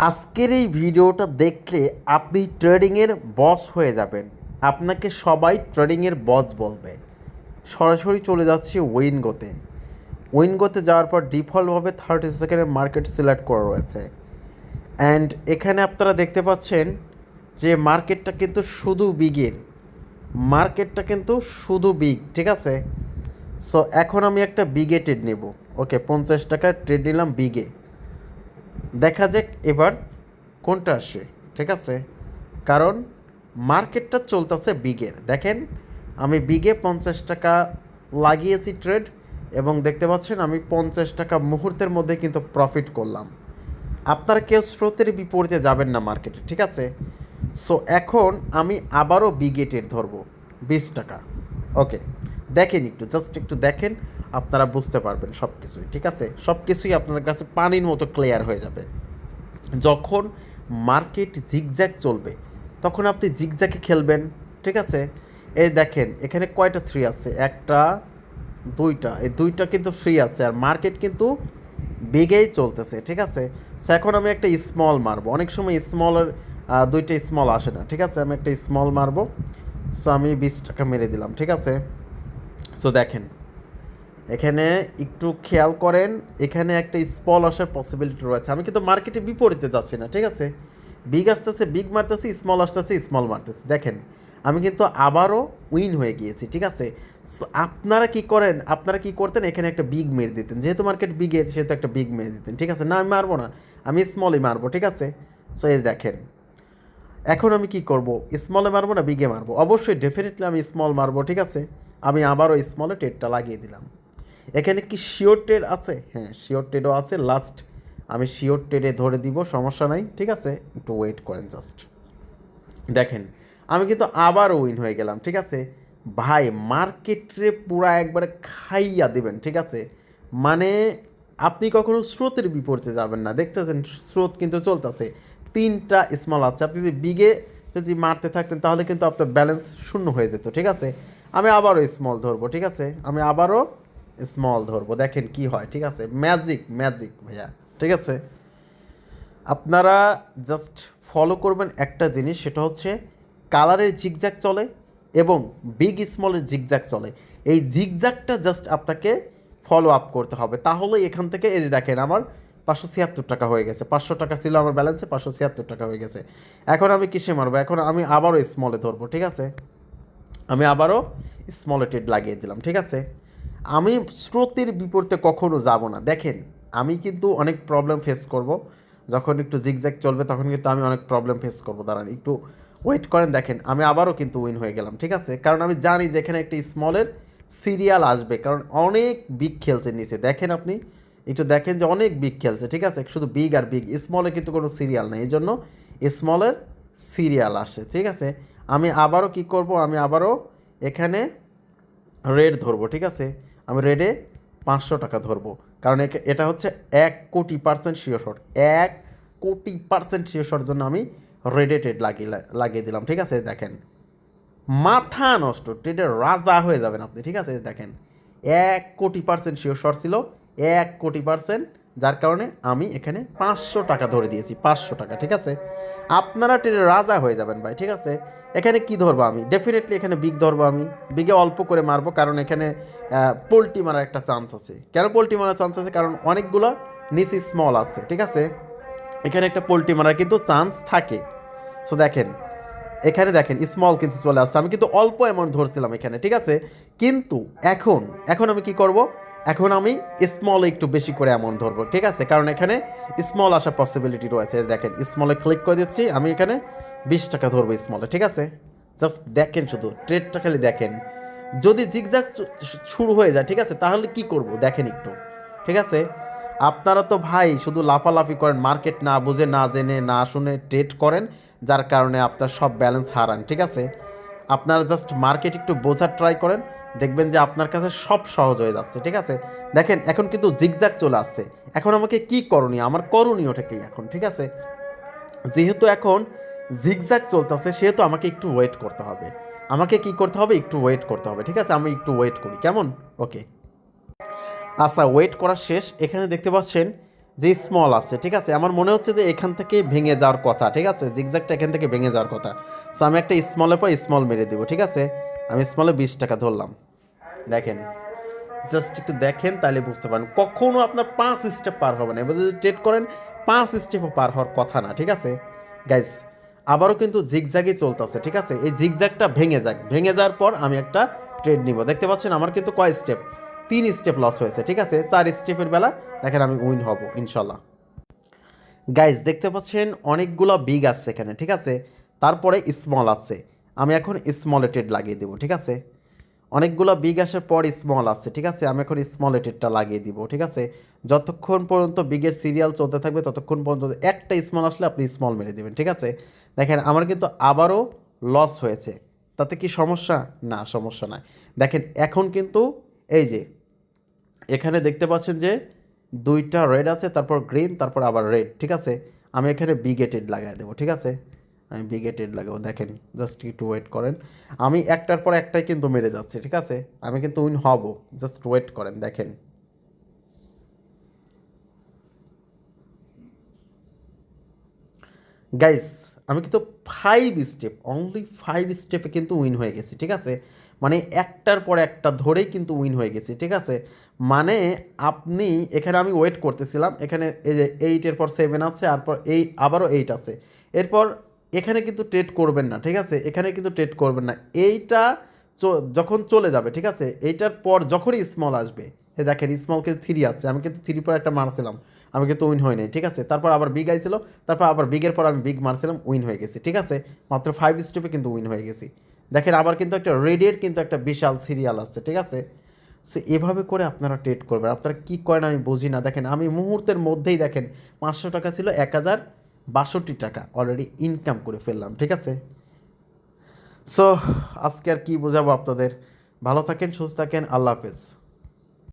আজকের এই ভিডিওটা দেখলে আপনি ট্রেডিংয়ের বস হয়ে যাবেন। আপনাকে সবাই ট্রেডিংয়ের বস বলবে। সরাসরি চলে যাচ্ছে উইনগোতে। উইনগোতে যাওয়ার পর ডিফল্টভাবে 30 সেকেন্ডে মার্কেট সিলেক্ট করা রয়েছে। অ্যান্ড এখানে আপনারা দেখতে পাচ্ছেন যে মার্কেটটা কিন্তু শুধু বিগের। মার্কেটটা কিন্তু শুধু বিগ, ঠিক আছে? সো এখন আমি একটা বিগে ট্রেড নেব। ওকে, 50 টাকার ট্রেড নিলাম বিগে। দেখা যাক এবার কোনটা আসে, ঠিক আছে? কারণ মার্কেটটা চলতেছে বিগের। দেখেন আমি বিগে 50 টাকা লাগিয়েছি ট্রেড, এবং দেখতে পাচ্ছেন আমি 50 টাকা মুহূর্তের মধ্যে কিন্তু প্রফিট করলাম। আপনারা কেউ স্রোতের বিপরীতে যাবেন না মার্কেটে, ঠিক আছে? সো এখন আমি আবারও বিগে ট্রেড ধরবো 20 টাকা। ওকে, দেখেন একটু, জাস্ট একটু দেখেন, আপনারা বুঝতে পারবেন সব কিছুই, ঠিক আছে? সব কিছুই আপনাদের কাছে পানির মতো ক্লিয়ার হয়ে যাবে। যখন মার্কেট জিগজ্যাগ চলবে তখন আপনি জিগজ্যাগে খেলবেন, ঠিক আছে? এই দেখেন এখানে কয়টা থ্রি আছে, একটা দুইটা, এই দুইটা কিন্তু ফ্রি আছে, আর মার্কেট কিন্তু বিগেই চলতেছে, ঠিক আছে? সো এখন আমি একটা স্মল মারবো। অনেক সময় স্মলের দুইটা স্মল আসে না, ঠিক আছে? আমি একটা স্মল মারবো। সো আমি 20 টাকা মেরে দিলাম, ঠিক আছে? সো দেখেন এখানে একটু খেয়াল করেন, এখানে একটা স্মল আসার পসিবিলিটি রয়েছে। আমি কিন্তু মার্কেটে বিপরীতে যাচ্ছি না, ঠিক আছে? বিগ আসতেছে বিগ মারতেছি, স্মল আসতেছে স্মল মারতেছি। দেখেন আমি কিন্তু আবারও উইন হয়ে গিয়েছি, ঠিক আছে? আপনারা কি করেন, আপনারা কি করতেন, এখানে একটা বিগ মেরে দিতেন। যেহেতু মার্কেট বিগের সেহেতু একটা বিগ মেরে দিতেন, ঠিক আছে? না, আমি মারবো না, আমি স্মলই মারবো, ঠিক আছে? সো এই দেখেন এখন আমি কি করব, স্মলে মারবো না বিগে মারবো? অবশ্যই ডেফিনেটলি আমি স্মল মারবো, ঠিক আছে? আমি আবারও স্মলে টেটটা লাগিয়ে দিলাম। এখানে কি শিওর ট্রেড আছে? হ্যাঁ, শিওর ট্রেডও আছে। লাস্ট আমি শিওর ট্রেডে ধরে দিব, সমস্যা নাই, ঠিক আছে? একটু ওয়েট করেন জাস্ট। দেখেন আমি কিন্তু আবার উইন হয়ে গেলাম, ঠিক আছে? ভাই মার্কেটে পুরা একবারে খাইয়া দিবেন, ঠিক আছে? মানে আপনি কখনো স্রোতের বিপরীতে যাবেন না। দেখতেছেন স্রোত কিন্তু চলতেছে, তিনটা স্মল আছে। আপনি যদি বিগে যদি মারতে থাকতেন তাহলে কিন্তু আপনার ব্যালেন্স শূন্য হয়ে যেত, ঠিক আছে? আমি আবারও স্মল ধরবো, ঠিক আছে? আমি আবারও স্মল ধরবো, দেখেন কি হয়, ঠিক আছে? ম্যাজিক ম্যাজিক ভাইয়া, ঠিক আছে? আপনারা জাস্ট ফলো করবেন একটা জিনিস, সেটা হচ্ছে কালারের জিগজ্যাগ চলে এবং বিগ স্মলের জিগজ্যাগ চলে। এই জিগজ্যাগটা জাস্ট আপনাকে ফলো আপ করতে হবে, তাহলে এখান থেকে এই যে দেখেন আমার 576 টাকা হয়ে গেছে। 500 টাকা ছিল আমার ব্যালেন্সে, 576 টাকা হয়ে গেছে। এখন আমি কিসে মারবো? এখন আমি আবারও স্মলে ধরবো, ঠিক আছে? আমি আবারও স্মলে ট্রেড লাগিয়ে দিলাম, ঠিক আছে? আমি স্রোতের বিপরীতে কখনো যাব না। দেখেন আমি কিন্তু অনেক প্রবলেম ফেস করব যখন একটু জিগজ্যাগ চলবে, তখন কিন্তু আমি অনেক প্রবলেম ফেস করবো। দাঁড়ান একটু ওয়েট করেন। দেখেন আমি আবারও কিন্তু উইন হয়ে গেলাম, ঠিক আছে? কারণ আমি জানি যে এখানে একটা স্মলের সিরিয়াল আসবে, কারণ অনেক বিগ খেলছে নিচে। দেখেন আপনি একটু দেখেন যে অনেক বিগ খেলছে, ঠিক আছে? শুধু বিগ আর বিগ, স্মলে কিন্তু কোনো সিরিয়াল নেই, এই জন্য স্মলের সিরিয়াল আসে, ঠিক আছে? আমি আবারও কি করব, আমি আবারও এখানে রেড ধরবো, ঠিক আছে? আমি রেডে 500 টাকা ধরবো, কারণ এটা হচ্ছে 1,00,00,000% শিওর শট। 1,00,00,000% শিওর শট জন্য আমি রেডে ট্রেড লাগিয়ে দিলাম, ঠিক আছে? দেখেন মাথা নষ্ট, ট্রেডের রাজা হয়ে যাবেন আপনি, ঠিক আছে? দেখেন 1,00,00,000% শিওর শট ছিল, 1,00,00,000%, যার কারণে আমি এখানে 500 টাকা ধরে দিয়েছি, 500 টাকা, ঠিক আছে? আপনারা ট্রেডের রাজা হয়ে যাবেন ভাই, ঠিক আছে? এখানে কি ধরবো আমি? ডেফিনেটলি এখানে বিগ ধরবো। আমি বিগে অল্প করে মারবো, কারণ এখানে পোল্টি মারার একটা চান্স আছে। কেন পোল্টি মারার চান্স আছে? কারণ অনেকগুলো নিচে স্মল আছে, ঠিক আছে? এখানে একটা পোল্টি মারার কিন্তু চান্স থাকে। সো দেখেন এখানে দেখেন স্মল কিন্তু চলে আসছে। আমি কিন্তু অল্প অ্যামাউন্ট ধরছিলাম এখানে, ঠিক আছে? কিন্তু এখন এখন আমি কি করব? এখন আমি স্মলে একটু বেশি করে অ্যামাউন্ট ধরবো, ঠিক আছে? কারণ এখানে স্মল আসার পসিবিলিটি রয়েছে। দেখেন স্মলে ক্লিক করে দিচ্ছি, আমি এখানে 20 টাকা ধরবো স্মলে, ঠিক আছে? জাস্ট দেখেন, শুধু ট্রেডটা খালি দেখেন। যদি জিগজাগ শুরু হয়ে যায়, ঠিক আছে, তাহলে কি করব দেখেন একটু, ঠিক আছে? আপনারা তো ভাই শুধু লাফালাফি করেন, মার্কেট না বুঝে না জেনে না শুনে ট্রেড করেন, যার কারণে আপনার সব ব্যালেন্স হারান, ঠিক আছে? আপনারা জাস্ট মার্কেট একটু বোঝার ট্রাই করেন, দেখবেন যে আপনার কাছে সব সহজ হয়ে যাচ্ছে, ঠিক আছে? দেখেন এখন কিন্তু জিগজ্যাগ চলে আসছে। এখন আমাকে কি করণীয়, আমার করণীয়টা কি এখন, ঠিক আছে? যেহেতু এখন জিগজ্যাগ চলতেছে সেহেতু আমাকে একটু ওয়েট করতে হবে। আমাকে কি করতে হবে? একটু ওয়েট করতে হবে, ঠিক আছে? আমি একটু ওয়েট করি, কেমন? ওকে, আচ্ছা ওয়েট করা শেষ। এখানে দেখতে পাচ্ছেন যে স্মল আছে, ঠিক আছে, আমার মনে হচ্ছে যে এখান থেকে ভেঙে যাওয়ার কথা, ঠিক আছে, জিগজ্যাগটা এখান থেকে ভেঙে যাওয়ার কথা। সো আমি একটা স্মলের পর স্মল মেরে দিব, ঠিক আছে। আমি স্মলে 20 টাকা ধরলাম। দেখেন, জাস্ট একটু দেখেন তাহলে বুঝতে পারেন, কখনো আপনার 5 স্টেপ পার হবে না। এবার যদি ট্রেড করেন 5 স্টেপও পার হওয়ার কথা না, ঠিক আছে গাইস। আবারও কিন্তু জিগজ্যাগই চলতেছে, ঠিক আছে। এই জিগজ্যাগটা ভেঙে যাক, ভেঙে যাওয়ার পর আমি একটা ট্রেড নিব। দেখতে পাচ্ছেন আমার কিন্তু কয় স্টেপ, 3 স্টেপ লস হয়েছে, ঠিক আছে। 4 স্টেপের বেলা দেখেন আমি উইন হব ইনশাল্লাহ। গাইজ দেখতে পাচ্ছেন অনেকগুলো বিগ আছে এখানে, ঠিক আছে, তারপরে স্মল আছে। আমি এখন স্মল ট্রেড লাগিয়ে দেবো, ঠিক আছে। অনেকগুলো বিগ আসার পর স্মল আছে, ঠিক আছে, আমি এখন স্মল ট্রেডটা লাগিয়ে দিব, ঠিক আছে। যতক্ষণ পর্যন্ত বিগের সিরিয়াল চলতে থাকবে ততক্ষণ পর্যন্ত একটা স্মল আসলে আপনি স্মল মেরে দেবেন, ঠিক আছে। দেখেন আমার কিন্তু আবারও লস হয়েছে, তাতে কি সমস্যা? না, সমস্যা নাই। দেখেন এখন কিন্তু এই যে এখানে দেখতে পাচ্ছেন যে 2টা রেড আছে, তারপর গ্রিন, তারপর আবার রেড, ঠিক আছে। আমি এখানে বিগেটেড লাগাই দেবো, ঠিক আছে। আমি বিগেটেড লাগাবো, দেখেন জাস্ট একটু ওয়েট করেন। আমি একটার পর একটাই কিন্তু মেরে যাচ্ছি, ঠিক আছে। আমি কিন্তু উইন হব, জাস্ট ওয়েট করেন, দেখেন। গাইস আমি কিন্তু 5 স্টেপ, অনলি 5 স্টেপে কিন্তু উইন হয়ে গেছি, ঠিক আছে। মানে একটার পর একটা ধরেই কিন্তু উইন হয়ে গেছি, ঠিক আছে। মানে আপনি এখানে আমি ওয়েট করতেছিলাম, এখানে এই যে 8-এর পর 7 আছে, তারপর এই আবারও 8 আছে। এরপর এখানে কিন্তু ট্রেড করবেন না, ঠিক আছে, এখানে কিন্তু ট্রেড করবেন না। এইটা যখন চলে যাবে, ঠিক আছে, এইটার পর যখনই স্মল আসবে, এ দেখেন স্মল কিন্তু 3 আছে, আমি কিন্তু 3 পর একটা মারছিলাম, আমি কিন্তু উইন হই নাই, ঠিক আছে। তারপর আবার বিগ আইছিল, তারপর আবার বিগের পর আমি বিগ মারছিলাম, উইন হয়ে গেছি, ঠিক আছে। মাত্র 5 স্টেপে কিন্তু উইন হয়ে গেছি। দেখেন আবার কিন্তু একটা রেডের কিন্তু একটা বিশাল সিরিয়াল আসছে, ঠিক আছে। সো এভাবে করে আপনারা ট্রেড করবেন। আপনারা কী করেন আমি বুঝি না। দেখেন আমি মুহূর্তের মধ্যেই দেখেন 500 টাকা ছিল 1062 টাকা অলরেডি ইনকাম করে ফেললাম, ঠিক আছে। সো আজকে আর কি বোঝাবো আপনাদের। ভালো থাকেন, সুস্থ থাকেন, আল্লাহ হাফেজ।